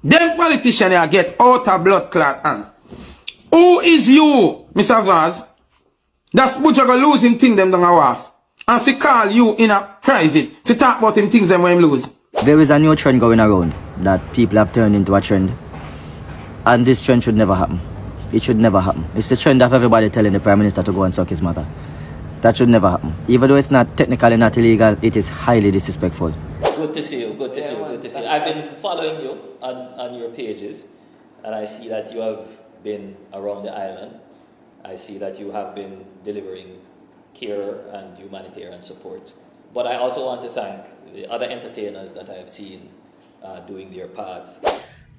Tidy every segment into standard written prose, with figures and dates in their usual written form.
Them politicians here get out of blood clot and who is you, Mr. Vaz? That's what you're losing things them down a wharf. And if he call you in a private to talk about him things them when him lose. There is a new trend going around that people have turned into a trend. And this trend should never happen. It should never happen. It's the trend of everybody telling the Prime Minister to go and suck his mother. That should never happen. Even though it's not technically not illegal, it is highly disrespectful. Good to see you, good to see you, good to see you. I've been following you on your pages, and I see that you have been around the island. I see that you have been delivering care and humanitarian support. But I also want to thank the other entertainers that I have seen doing their part.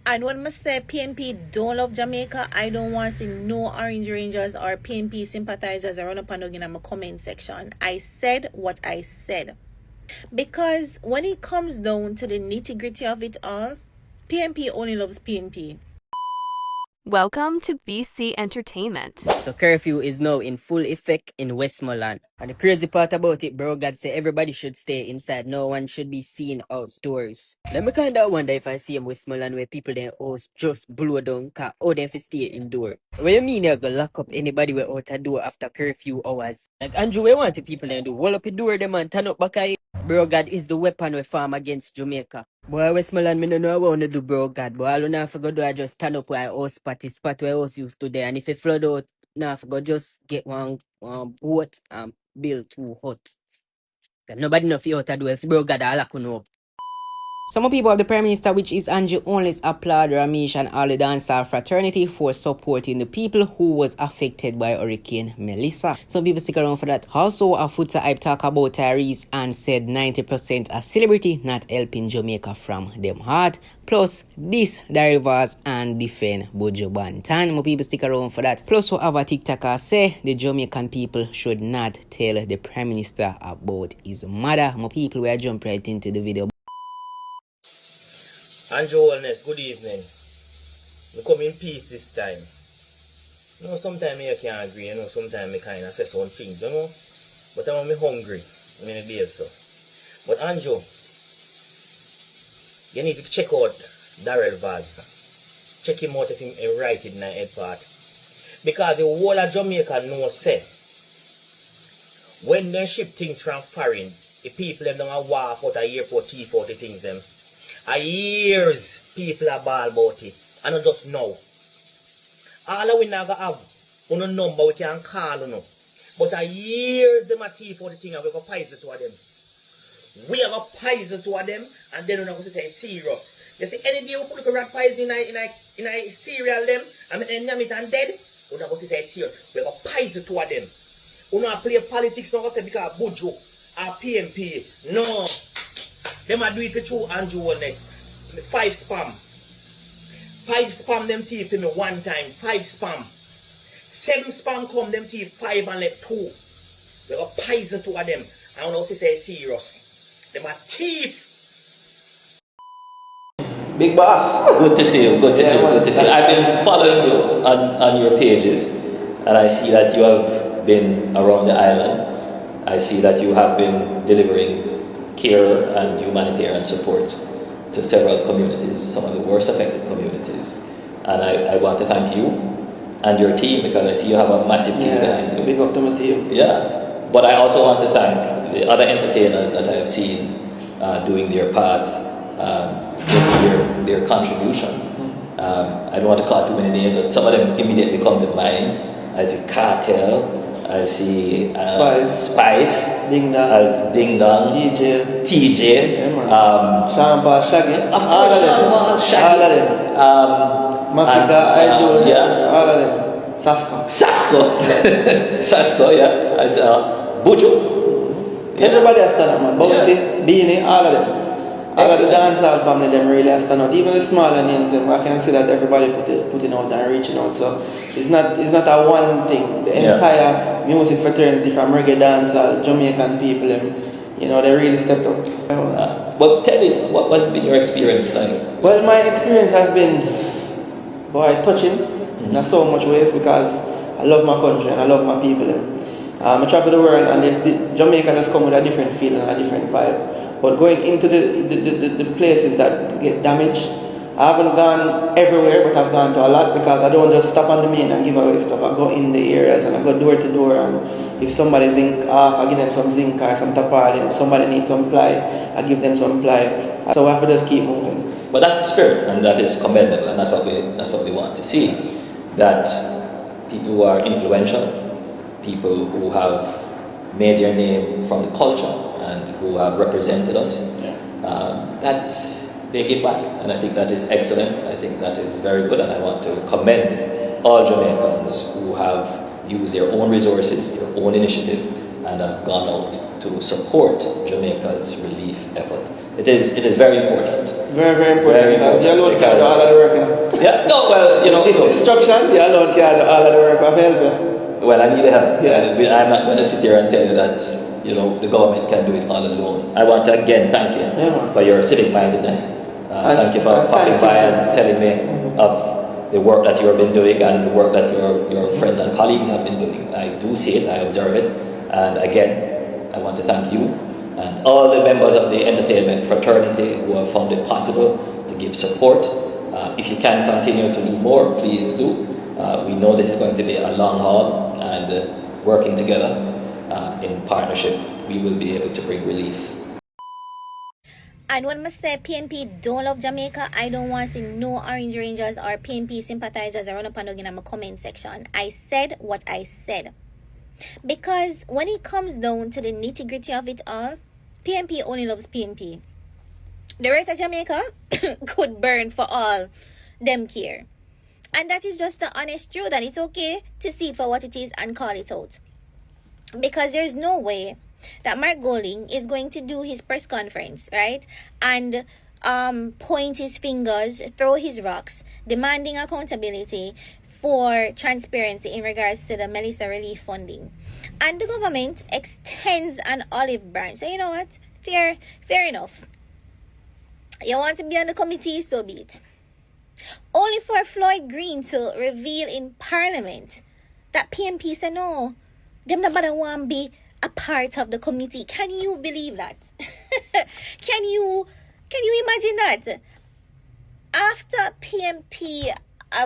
And when I say PNP don't love Jamaica, I don't want to see no Orange Rangers or PNP sympathizers run up and down in my comment section. I said what I said. Because when it comes down to the nitty-gritty of it all, PNP only loves PNP. Welcome to BC Entertainment. So curfew is now in full effect in Westmoreland. And the crazy part about it, bro, God say everybody should stay inside. No one should be seen outdoors. Let me kind of wonder if I see in Westmoreland where people then host just blow down car or they have to stay indoor. What you mean you're going to lock up anybody with out a door after curfew hours? Like Andrew, we want the people then do wall up the door them and turn up back at bro, God is the weapon we farm against Jamaica. Boy, Westmoreland, me don't know what I want to do, bro, God. But all I have to go do, I just stand up where I house spot, is spot where I house used to there. And if it flood out, now I have to go just get one boat and build 2 huts. Nobody know if you out to do else, bro, God, all I can know. Some people of the Prime Minister, which is Andrew Only's Applaud, Romeich and all the Dancehall Fraternity for supporting the people who was affected by Hurricane Melissa. Some people stick around for that. Also, a Foota hype talk about Tyrese and said 90% a celebrity not helping Jamaica from them heart. Plus, this Daryl and defend Bojo Bantan. More people stick around for that. Plus, we have a TikToker say the Jamaican people should not tell the Prime Minister about his mother. More people will jump right into the video. Andrew Wellness, good evening. We come in peace this time. You know, sometimes I can't agree, you know, sometimes I kind of say some things, you know. But I'm hungry. I'm in a day so. But Andrew, you need to check out Daryl Vaz. Check him out if he right in the head part. Because the whole of Jamaica knows say, when they ship things from foreign, the people them don't walk out of airport, T40 things them. A years people are ball about it. And not just now. All of we now have a number we can call you know. But a years them a thief for the thing and we go poison to them. We have a poison to them and then we're going to say serious. You see any day we put a rat poison in a cereal them and then name it and dead, we're going to say serious. We have a poison to them. We're not play politics not going to say because Bojo or PNP. No. Them a do it through Andrew Wellness. 5 spam. 5 spam them thief to me 1 time. 5 spam. 7 spam come them thief 5 and let 2. We got poison to them. I don't know if say serious. Them a thief. Big boss. Good to see you, good to see you, good to see you. I've been following you on your pages, and I see that you have been around the island. I see that you have been delivering care and humanitarian support to several communities, some of the worst affected communities. And I want to thank you and your team because I see you have a massive team behind you. Big up to my team. Yeah. But I also want to thank the other entertainers that I have seen doing their part, their contribution. I don't want to call too many names, but some of them immediately come to mind. I see Cartel, I see Spice, Ding Dong, as Ding Dong, TJ, Shamba, Shaggy, all of them, Masika, Idol, yeah, all of them, Sasko, yeah, I saw Bojo. Everybody has stand up, man. Bounty, Beanie, all of them. All of the dancehall family, them really has stand out. Even the smaller names, them, I can see that everybody putting out and reaching out. So it's not a one thing. The entire music fraternity from reggae dancehall, Jamaican people, them, you know, they really stepped up. Well, tell me, what has been your experience like? Well, my experience has been, boy, touching in so much ways because I love my country and I love my people. I travel the world and Jamaica has come with a different feeling and a different vibe. But going into the places that get damaged, I haven't gone everywhere, but I've gone to a lot because I don't just stop on the main and give away stuff. I go in the areas and I go door to door, and if somebody's zinc off, I give them some zinc or some tapal. If somebody needs some ply, I give them some ply. So I have to just keep moving. But that's the spirit, and that is commendable, and that's what we want to see. That people who are influential, people who have made their name from the culture and who have represented us, that they give back, and I think that is excellent. I think that is very good, and I want to commend all Jamaicans who have used their own resources, their own initiative, and have gone out to support Jamaica's relief effort. It is very important. Very, very important. Very important. You alone can do all of the work. Yeah, no, well, you know. This destruction, you alone can do all of the work. I've helped you. Well, I need help. Yeah. I'm not going to sit here and tell you that, you know, the government can do it all alone. I want to again thank you for your civic mindedness. Thank you for popping by and telling me of the work that you have been doing and the work that your friends and colleagues have been doing. I do see it, I observe it, and again, I want to thank you and all the members of the entertainment fraternity who have found it possible to give support. If you can continue to do more, please do. We know this is going to be a long haul, and working together in partnership, we will be able to bring relief. And when I say PNP don't love Jamaica, I don't want to see no Orange Rangers or PNP sympathizers around up and down in my comment section. I said what I said. Because when it comes down to the nitty-gritty of it all, PNP only loves PNP. The rest of Jamaica could burn for all them care. And that is just the honest truth, and it's okay to see it for what it is and call it out. Because there's no way that Mark Golding is going to do his press conference, right? And point his fingers, throw his rocks, demanding accountability for transparency in regards to the Melissa relief funding. And the government extends an olive branch. So you know what? Fair enough. You want to be on the committee, so be it. Only for Floyd Green to reveal in Parliament that PNP said no, them nobody want to be a part of the committee. Can you believe that? Can you imagine that? After PNP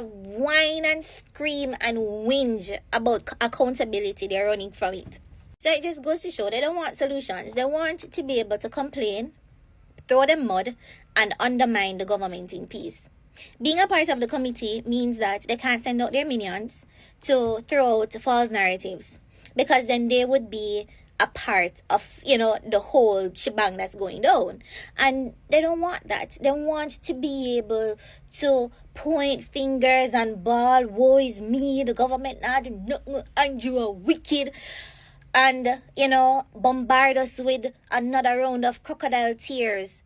whine and scream and whinge about accountability, they're running from it. So it just goes to show they don't want solutions. They want to be able to complain, throw them mud, and undermine the government in peace. Being a part of the committee means that they can't send out their minions to throw out false narratives, because then they would be a part of, you know, the whole shebang that's going down. And they don't want that. They want to be able to point fingers and bawl, woe is me, the government not do nothing, and you are wicked. And, you know, bombard us with another round of crocodile tears.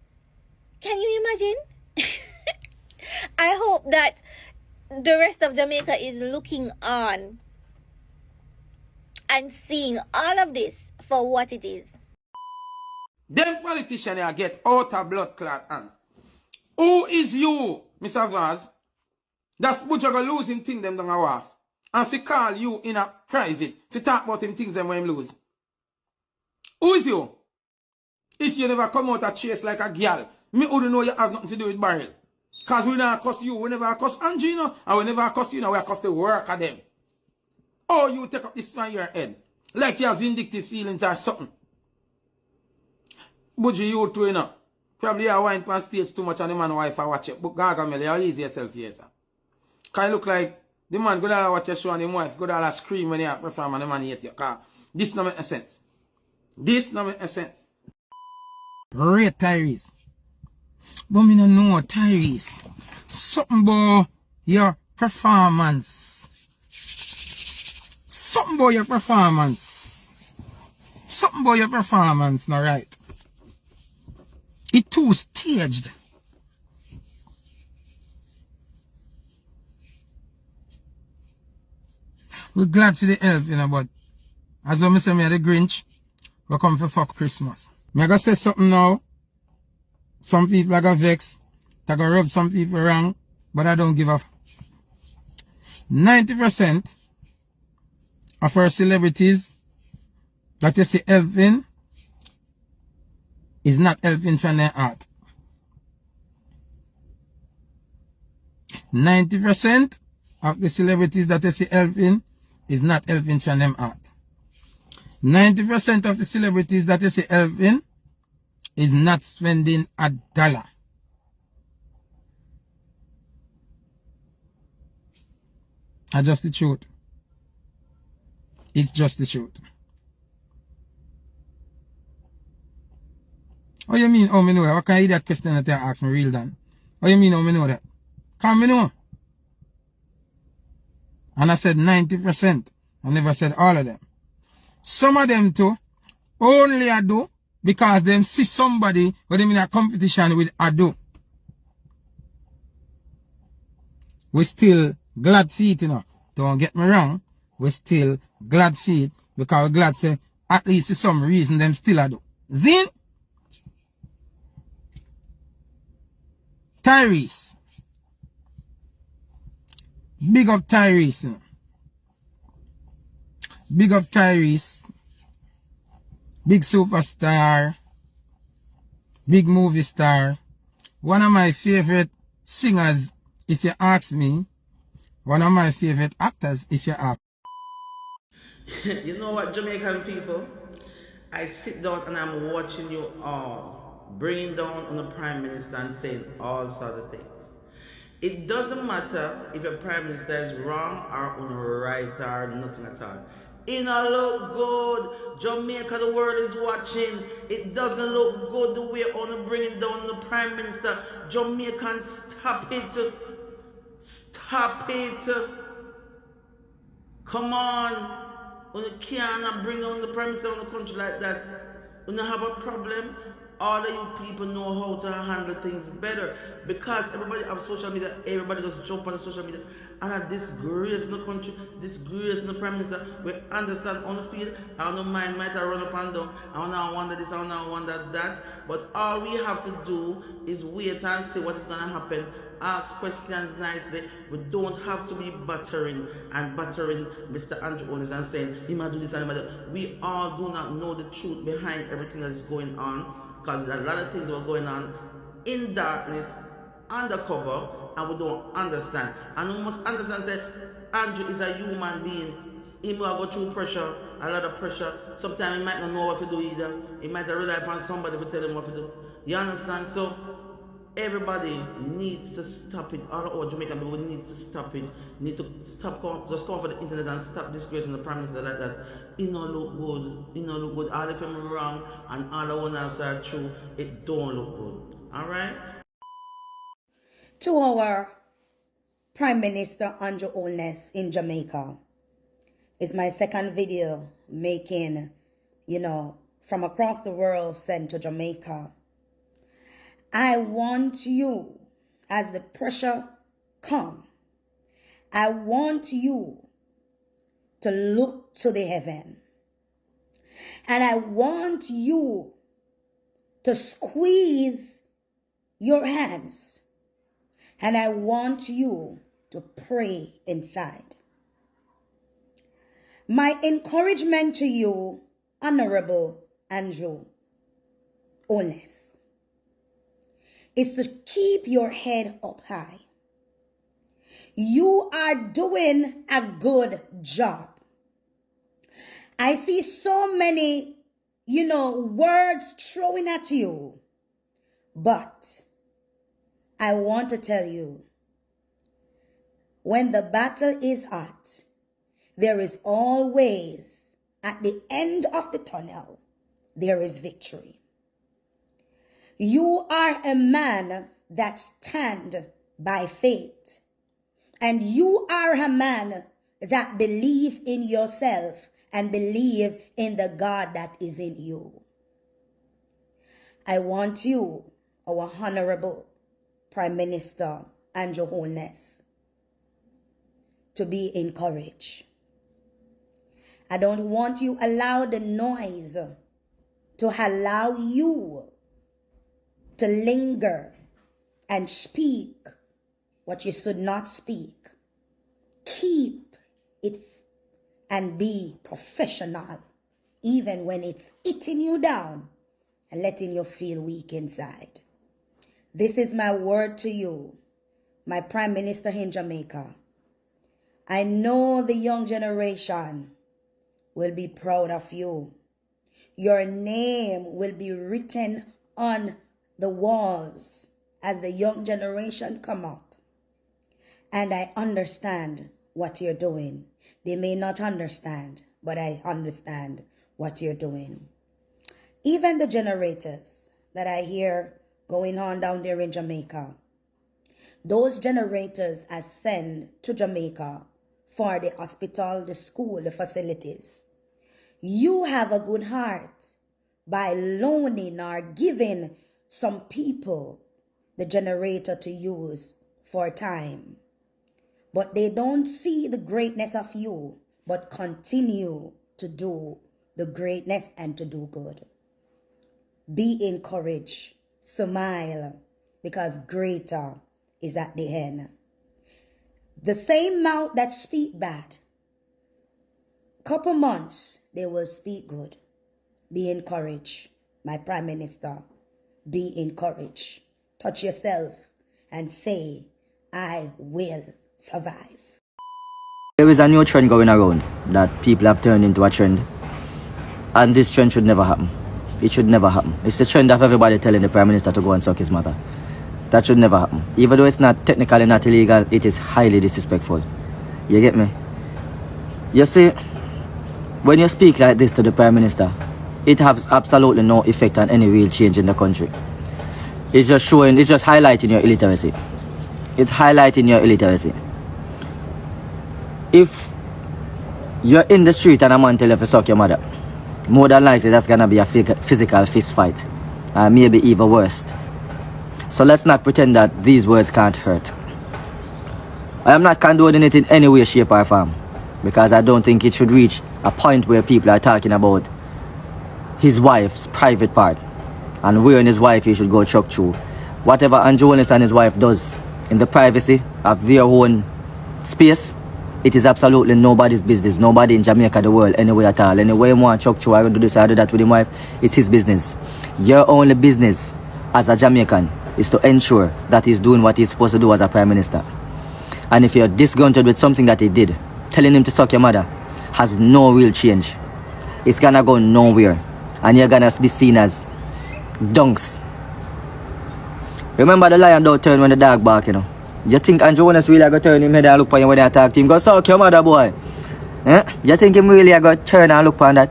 Can you imagine? I hope that the rest of Jamaica is looking on and seeing all of this for what it is. Them politicians here get out of blood clot and who is you, Mr. Vaz? That's butcher go losing thing them down a wharf. And if call you in a private to talk about him things them when him lose. Who is you? If you never come out a chase like a girl, me wouldn't know you have nothing to do with barrel. Cause we never cuss you, we never cuss Angie, and we never cuss you, we cuss the work of them. Oh, you take up this on your head. Like you have vindictive feelings or something. Buji, you too, you know. Probably you wine on stage too much and the man wife watch it. But Gargamel, you ease yourself here, sir. Cause you look like the man go down watch your show and the wife go down scream when you perform and the man hate you. Cause this don't make sense. This don't make sense. Rate Tyrese. But me no know Tyrese. Something about your performance. Something about your performance. Something about your performance, not right. It too staged. We're glad to the help, you know, but as I say, me the Grinch, we come for fuck Christmas. Me gonna say something now. Some people are gonna vex, they gonna rub some people wrong, but I don't give a 90% of our celebrities that you see helping is not helping from their heart. 90% of the celebrities that you see helping is not helping from them heart. 90% of the celebrities that you see helping is not spending $1. That's just the truth. It's just the truth. What you mean, oh, me know that? What kind of idiot question that you ask me, real Dan? What you mean, oh, me know that? Come, me know. And I said 90%. I never said all of them. Some of them too, only I do because them see somebody with them in a competition with I do. We still glad feet, you know. Don't get me wrong. We still glad feet because we glad say at least for some reason them still I do. Zin? Tyrese. Big up Tyrese, you know. Big up Tyrese. Big superstar. Big movie star. One of my favorite singers, if you ask me. One of my favorite actors, if you ask. You know what, Jamaican people? I sit down and I'm watching you all bringing down on the Prime Minister and saying all sorts of things. It doesn't matter if your Prime Minister is wrong or right or nothing at all. It don't look good. Jamaica, the world is watching. It doesn't look good the way on bringing down the Prime Minister. Jamaicans, stop it. Stop it. Come on. You can't bring down the Prime Minister on the country like that. You don't have a problem. All of you people know how to handle things better because everybody have social media. Everybody just jump on the social media and a disgrace in the country, disgrace in the Prime Minister. We understand on the field. I don't mind might I run up and down. I don't wonder this, I don't wonder that. But all we have to do is wait and see what is gonna happen. Ask questions nicely. We don't have to be battering Mr. Andrew Owens and saying he might do this and he might do that. We all do not know the truth behind everything that is going on. Because there are a lot of things were going on in darkness, undercover, and we don't understand. And we must understand that Andrew is a human being. He will go through pressure, a lot of pressure. Sometimes he might not know what to do either. He might rely upon somebody to tell him what to do. You understand? So everybody needs to stop it. All our Jamaican people need to stop it. Need to stop, just come for the internet and stop disgracing the Prime Minister like that. It don't look good. It don't look good. All of them are wrong and all the one else are true. It don't look good. Alright? To our Prime Minister Andrew Owens in Jamaica. It's my second video making, from across the world sent to Jamaica. I want you, as the pressure come, I want you to look to the heaven. And I want you to squeeze your hands. And I want you to pray inside. My encouragement to you, Honorable Andrew Owens, is to keep your head up high. You are doing a good job. I see so many, words throwing at you. But I want to tell you, when the battle is hot, there is always, at the end of the tunnel, there is victory. You are a man that stands by faith. And you are a man that believes in yourself and believe in the God that is in you. I want you, our Honorable Prime Minister Andrew Owens, to be encouraged. I don't want you allow the noise to allow you to linger and speak what you should not speak. Keep it and be professional, even when it's eating you down and letting you feel weak inside. This is my word to you, my Prime Minister in Jamaica, I know the young generation will be proud of you. Your name will be written on the walls as the young generation come up. And I understand what you're doing. They may not understand, but I understand what you're doing. Even the generators that I hear going on down there in Jamaica, those generators are sent to Jamaica for the hospital, the school, the facilities. You have a good heart by loaning or giving some people the generator to use for time. But they don't see the greatness of you, but continue to do the greatness and to do good. Be encouraged, smile, because greater is at the end. The same mouth that speak bad, couple months, they will speak good. Be encouraged, my Prime Minister. Be encouraged. Touch yourself and say, I will survive. There is a new trend going around that people have turned into a trend. And this trend should never happen. It should never happen. It's the trend of everybody telling the Prime Minister to go and suck his mother. That should never happen. Even though it's not technically not illegal, it is highly disrespectful. You get me? You see, when you speak like this to the Prime Minister, it has absolutely no effect on any real change in the country. It's just showing, it's just highlighting your illiteracy. It's highlighting your illiteracy. If you're in the street and a man tell you to suck your mother, more than likely that's gonna be a physical fist fight. Maybe even worse. So let's not pretend that these words can't hurt. I am not condoning it in any way, shape or form, because I don't think it should reach a point where people are talking about his wife's private part and where in his wife he should go chuck through. Whatever Andrew Willis and his wife does in the privacy of their own space, it is absolutely nobody's business. Nobody in Jamaica, the world, anywhere at all. Anywhere you want chuck through, I do this, I do that with his wife, it's his business. Your only business as a Jamaican is to ensure that he's doing what he's supposed to do as a Prime Minister. And if you're disgruntled with something that he did, telling him to suck your mother has no real change. It's gonna go nowhere. And you're gonna be seen as dunks. Remember the lion don't turn when the dog bark, you know. You think Andrew Willis really gonna turn him head and look for you when they attack him? Go suck your mother, boy. Eh? You think him really gonna turn and look for that?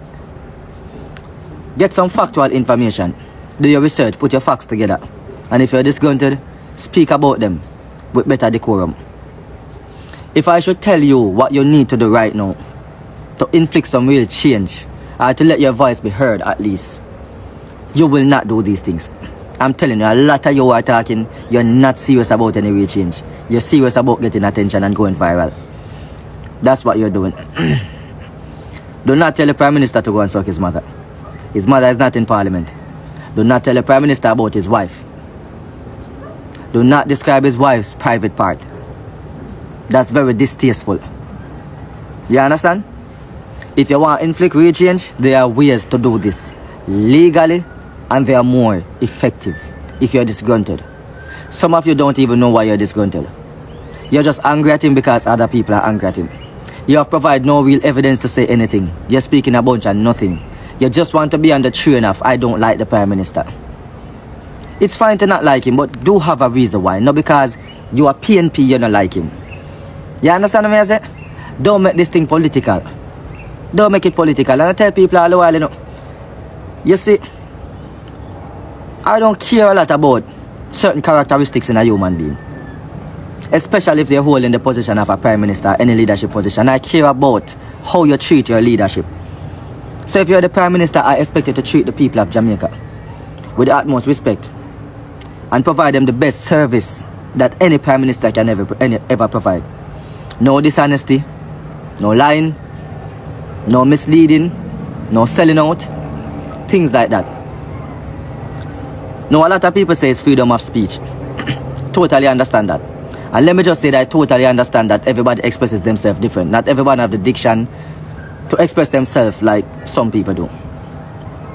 Get some factual information. Do your research, put your facts together. And if you're disgruntled, speak about them with better decorum. If I should tell you what you need to do right now to inflict some real change, or to let your voice be heard at least, you will not do these things. I'm telling you, a lot of you are talking, you're not serious about any real change. You're serious about getting attention and going viral. That's what you're doing. Do not tell the Prime Minister to go and suck his mother. His mother is not in Parliament. Do not tell the Prime Minister about his wife. Do not describe his wife's private part. That's very distasteful. You understand? If you want to inflict real change, there are ways to do this legally, and they are more effective if you're disgruntled. Some of you don't even know why you're disgruntled. You're just angry at him because other people are angry at him. You have provided no real evidence to say anything. You're speaking a bunch of nothing. You just want to be on the train of, I don't like the Prime Minister. It's fine to not like him, but do have a reason why. Not because you are PNP, you don't like him. You understand what I say? Don't make this thing political. Don't make it political. And I tell people all the while, you know, you see, I don't care a lot about certain characteristics in a human being. Especially if they're holding the position of a Prime Minister, any leadership position. I care about how you treat your leadership. So if you're the Prime Minister, I expect you to treat the people of Jamaica with the utmost respect and provide them the best service that any Prime Minister can ever provide. No dishonesty, no lying, no misleading, no selling out, things like that. Now, a lot of people say it's freedom of speech. Totally understand that. And let me just say that I totally understand that everybody expresses themselves different. Not everyone have the diction to express themselves like some people do.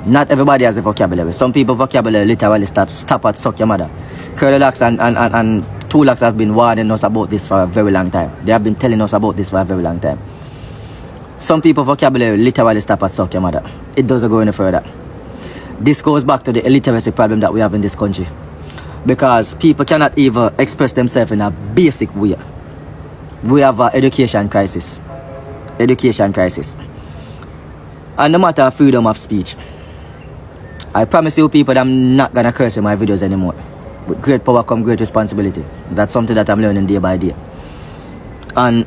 Not everybody has the vocabulary. Some people vocabulary literally stop at suck your mother. Curly locks and Tulax have been warning us about this for a very long time. They have been telling us about this for a very long time. Some people vocabulary literally stop at suck your mother. It doesn't go any further. This goes back to the illiteracy problem that we have in this country. Because people cannot even express themselves in a basic way. We have an education crisis. Education crisis. And no matter freedom of speech, I promise you people that I'm not going to curse in my videos anymore. With great power comes great responsibility. That's something that I'm learning day by day. And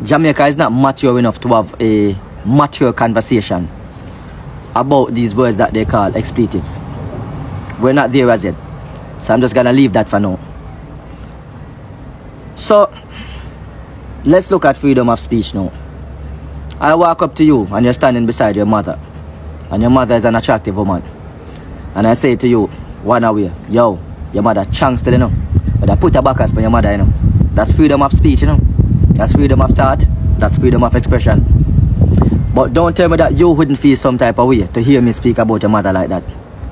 Jamaica is not mature enough to have a mature conversation about these words that they call expletives. We're not there as yet. So I'm just going to leave that for now. So, let's look at freedom of speech now. I walk up to you and you're standing beside your mother. And your mother is an attractive woman. And I say to you, one away, yo, your mother chunk still, you know. But I put a backers for your mother, you know. That's freedom of speech, you know. That's freedom of thought. That's freedom of expression. But don't tell me that you wouldn't feel some type of way to hear me speak about your mother like that.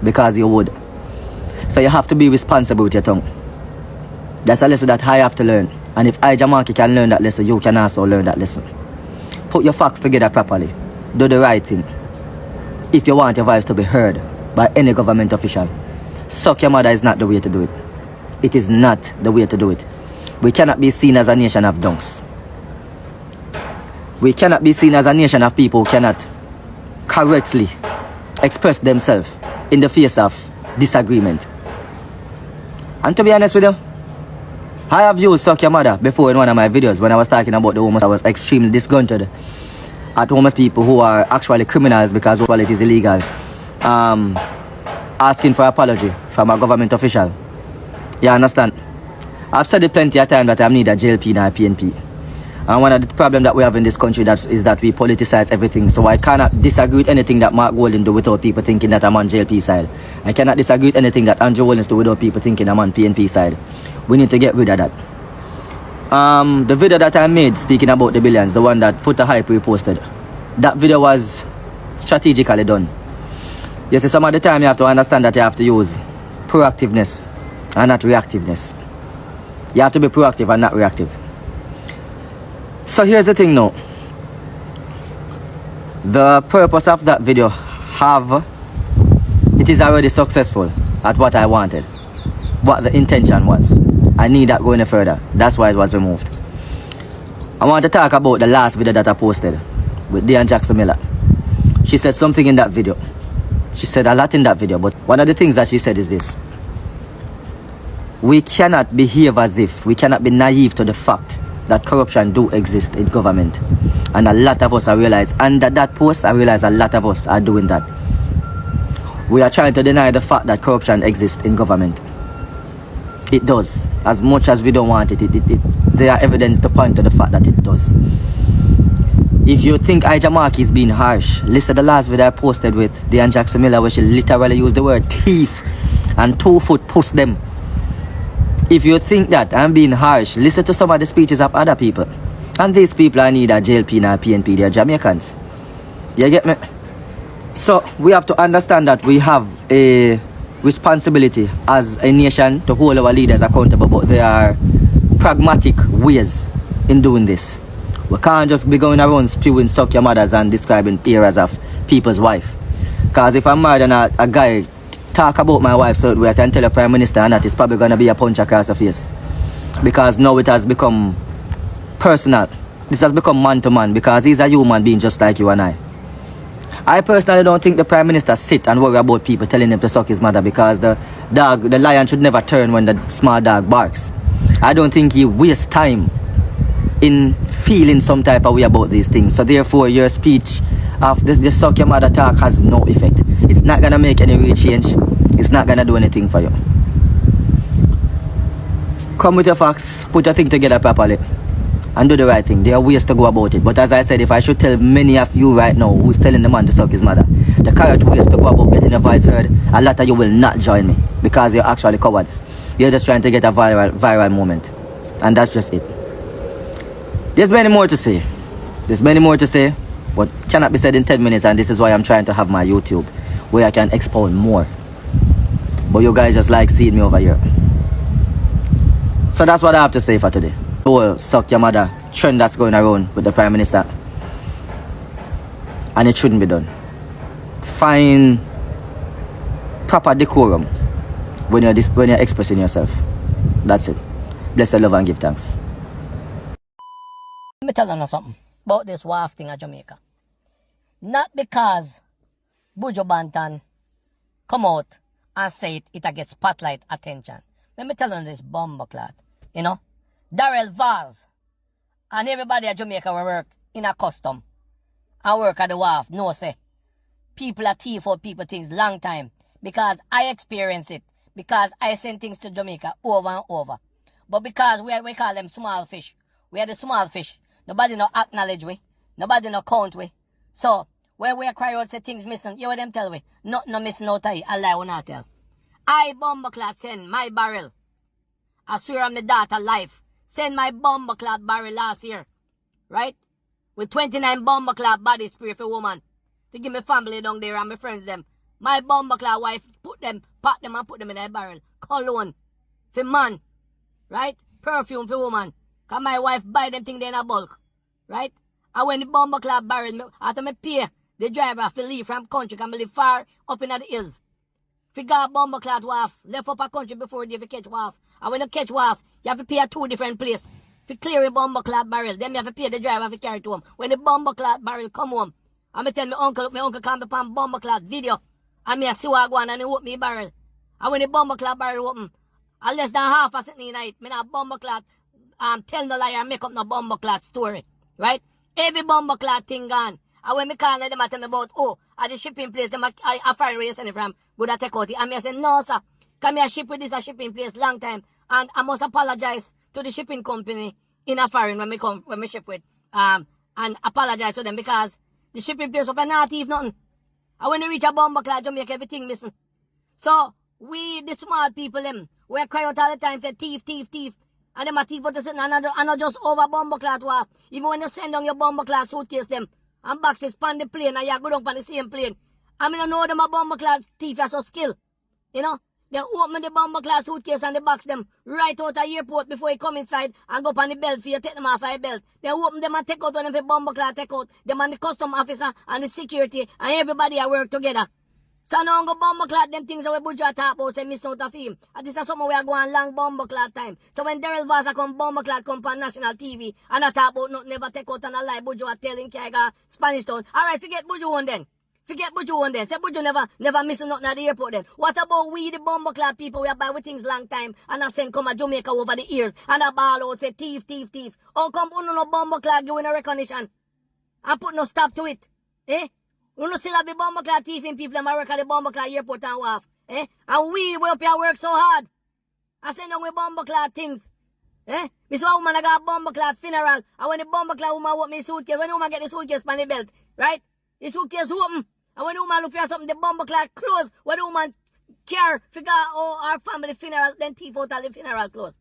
Because you would. So you have to be responsible with your tongue. That's a lesson that I have to learn. And if I, Jamaica, can learn that lesson, you can also learn that lesson. Put your facts together properly. Do the right thing. If you want your voice to be heard by any government official, suck your mother is not the way to do it. It is not the way to do it. We cannot be seen as a nation of dunks. We cannot be seen as a nation of people who cannot correctly express themselves in the face of disagreement. And to be honest with you, I have used suck your mother before in one of my videos when I was talking about the homeless. I was extremely disgruntled at homeless people who are actually criminals because it is illegal. Asking for apology from a government official. You understand? I've said it plenty of times that I'm neither JLP nor PNP. And one of the problems that we have in this country is that we politicize everything. So I cannot disagree with anything that Mark Golden do without people thinking that I'm on JLP side. I cannot disagree with anything that Andrew Williams do without people thinking I'm on PNP side. We need to get rid of that. The video that I made speaking about the billions, the one that Foota Hype reposted, that video was strategically done. You see, some of the time you have to understand that you have to use proactiveness and not reactiveness. You have to be proactive and not reactive. So here's the thing now. The purpose of that video it is already successful at what I wanted. What the intention was. I need that going further. That's why it was removed. I want to talk about the last video that I posted with Diane Jackson Miller. She said something in that video. She said a lot in that video, but one of the things that she said is this. We cannot behave as if, we cannot be naive to the fact that corruption do exist in government. And a lot of us, I realize, under that post, I realize a lot of us are doing that. We are trying to deny the fact that corruption exists in government. It does. As much as we don't want it, there are evidence to point to the fact that it does. If you think Ijamaki is being harsh, listen to the last video I posted with Diane Jackson Miller where she literally used the word thief and 2 foot push them. If you think that I'm being harsh, listen to some of the speeches of other people. And these people are neither JLP nor PNP, they're Jamaicans. You get me? So we have to understand that we have a responsibility as a nation to hold our leaders accountable, but there are pragmatic ways in doing this. We can't just be going around spewing suck your mothers and describing eras of people's wife. Because if I'm married and a guy talk about my wife so I can tell the Prime Minister and that it's probably going to be a punch across the face. Because now it has become personal. This has become man to man because he's a human being just like you and I. I personally don't think the Prime Minister sit and worry about people telling him to suck his mother because the lion should never turn when the small dog barks. I don't think he wastes time in feeling some type of way about these things. So therefore your speech of this suck your mother talk has no effect. It's not going to make any real change. It's not going to do anything for you. Come with your facts, put your thing together properly and do the right thing. There are ways to go about it. But as I said, if I should tell many of you right now who's telling the man to suck his mother, the correct ways to go about getting your voice heard, a lot of you will not join me because you're actually cowards. You're just trying to get a viral moment. And that's just it. There's many more to say. There's many more to say, but cannot be said in 10 minutes, and this is why I'm trying to have my YouTube, where I can expound more. But you guys just like seeing me over here. So that's what I have to say for today. Oh, suck your mother trend that's going around with the Prime Minister. And it shouldn't be done. Find proper decorum when you're expressing yourself. That's it. Bless the love and give thanks. Let me tell you something about this WAF thing at Jamaica. Not because Buju Banton come out and say it gets spotlight attention. Let me tell you this bumbleclad. You know, Daryl Vaz and everybody at Jamaica will work in a custom and work at the WAF. No, say. People are thief for people things long time. Because I experience it. Because I send things to Jamaica over and over. But because we call them small fish. We are the small fish. Nobody no acknowledge we. Nobody no count we. So, when we cry out say things missing, you what them tell we? Nothing no missing out of it. A lie we not tell. I bumbleclad send my barrel. I swear on my daughter life. Send my bumbleclad barrel last year. Right? With 29 bumbleclad body spray for woman. To give me family down there and my friends them. My bumbleclad wife pack them and put them in a barrel. Cologne. For man. Right? Perfume for woman. Cause my wife buy them thing there in a bulk. Right? And when the bumbleclad barrel, after me pay the driver to leave from country, can live far up in the hills. If you got bumbleclad WAF, left up a country before you catch WAF. And when you catch WAF, you have to pay at 2 different places. If you clear a bumbleclad barrel, then you have to pay the driver to carry it home. When the bumbleclad barrel come home, I'm tell my uncle come upon bumbleclad video. And me a see what I go on and he open me barrel. And when the bumbleclad barrel open, and less than half a second in the night, me not bumbleclad tell no liar and make up no bumbleclad story. Right? Every bumbleclad thing gone. And when me call them, I tell me about, at the shipping place, them I foreign where you send it from, would I take out it? And me I say, no, sir. Come here, ship with this a shipping place long time. And I must apologize to the shipping company in a foreign when me ship with. And apologize to them because the shipping place up and not thief nothing. And when they reach a bumbleclad, Jamaica, everything missing. So, we, the small people, them, we cry out all the time, say, thief, thief, thief. And them a thief for the sitting and not just over bumbleclad WAF. Even when you send down your bumbleclad suitcase them and boxes on the plane and you go down on the same plane. I mean, I know them a bumbleclad thief are so skilled. You know? They open the bumbleclad suitcase and they box them right out of the airport before you come inside and go up on the belt for you take them off of your belt. They open them and take out one of the bumbleclad take out. Them and the custom officer and the security and everybody are work together. So now go bumbleclad them things that we Buju talk about say miss out of him. And this is something we are going long bumbleclad time. So when Daryl Vaz come bumbleclad come on national TV and I talk about nothing never take out and a lie Buju are telling Kiaga Spanish Town. Alright, forget Buju one then. Forget Buju one then. Say Buju never missing nothing at the airport then. What about we the bumbleclad people we are buy with things long time and I send come a Jamaica over the ears and a ball out say thief, thief, thief. How come no bumbleclad giving a recognition? And put no stop to it. Eh? We don't still have the bumbleclad thieving people that work at the bumbleclad airport and WAF. Eh? And we up here work so hard. I send them with bumbleclad things. Eh? This one woman I got a bumbleclad funeral. And when the bumbleclad woman open me suitcase, when the woman get the suitcase on the belt, right? The suitcase open. And when the woman look for something, the bumbleclad close. When the woman care, figure out our family funeral, then thief out all the funeral clothes.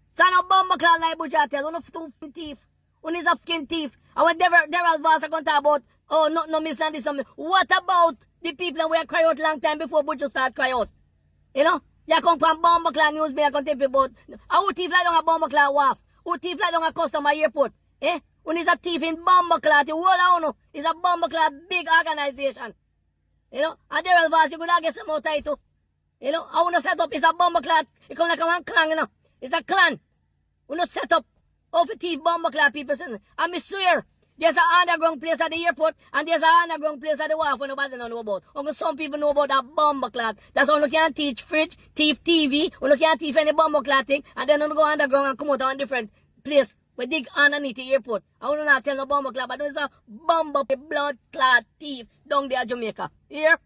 So no bumbleclad like Buju tell, one of two thief. One is a fucking thief. And when Daryl Vaz are going to talk about, no miss and this something. What about the people that were cry out long time before Buju start cry out? You know? You come from bumbleclad news, me I can tell you about. Who thief like down a bumbleclad WAF? Who thief like down a customer airport? Eh? When is a thief in bumbleclad, the whole of is a bumbleclad big organization. You know? And Daryl Vaz, you could get some more title. You know? I want to set up, it's a bumbleclad. It come like a one clan, you know? It's a clan. We not set up. Of the thief bumbleclad people. And I swear, there's an underground place at the airport and there's an underground place at the wharf where nobody know about. Only some people know about that bumbleclad. That's all you can teach fridge, thief TV, or you can't thief any bumbleclad thing, and then you go underground and come out on a different place. We dig underneath the airport. I will not tell no bumbleclad, but there's a blood clad thief down there in Jamaica. Here?